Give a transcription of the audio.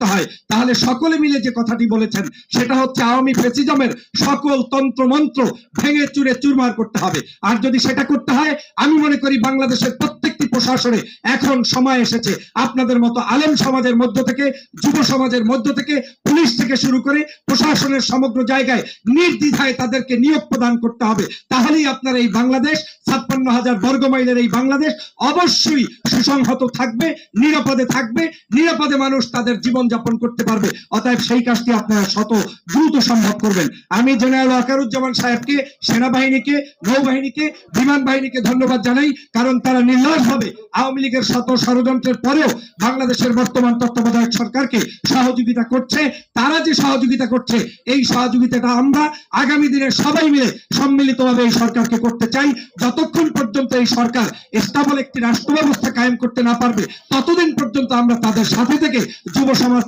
করতে হয়, তাহলে সকলে মিলে যে কথাটি বলেছেন সেটা হচ্ছে আওয়ামী ফ্যাসিজমের সকল তন্ত্র মন্ত্র ভেঙে চুরে চুরমার করতে হবে। আর যদি সেটা করতে হয়, আমি মনে করি বাংলাদেশের প্রত্যেকটি প্রশাসনে এখন সময় এসেছে আপনাদের মতো আলেম সমাজের মধ্য থেকে, যুব সমাজের মধ্য থেকে, পুলিশ থেকে শুরু করে প্রশাসনের সমগ্র জায়গায় নির্দ্বিধায় তাদেরকে নিয়োগ প্রদান করতে হবে। তাহলেই আপনার এই বাংলাদেশ, 56,000 বর্গ মাইলের এই বাংলাদেশ অবশ্যই সুসংহত থাকবে, নিরাপদে থাকবে, নিরাপদে মানুষ তাদের জীবন যাপন করতে পারবে। অতএব সেই কাজটি আপনারা শত দ্রুত সম্ভব করবেন। আমি জেনারেল ওয়াকারুজ্জামান সাহেবকে, সেনাবাহিনীকে, নৌবাহিনীকে, বিমান বাহিনীকে ধন্যবাদ জানাই, কারণ তারা নির্লজ্জভাবে আওয়ামী লীগের শত ষড়যন্ত্রের পরেও বাংলাদেশের বর্তমান তত্ত্বাবধায়ক সরকারকে সহযোগিতা করছে। তারা যে সহযোগিতা করছে, এই সহযোগিতাটা আমরা আগামী দিনে সবাই মিলে সম্মিলিতভাবে এই সরকারকে করতে চাই। যতক্ষণ পর্যন্ত এই সরকার স্টেবল একটি রাষ্ট্র ব্যবস্থা কায়েম করতে না পারবে, ততদিন পর্যন্ত আমরা তাদের সাথে থেকে যুব সমাজ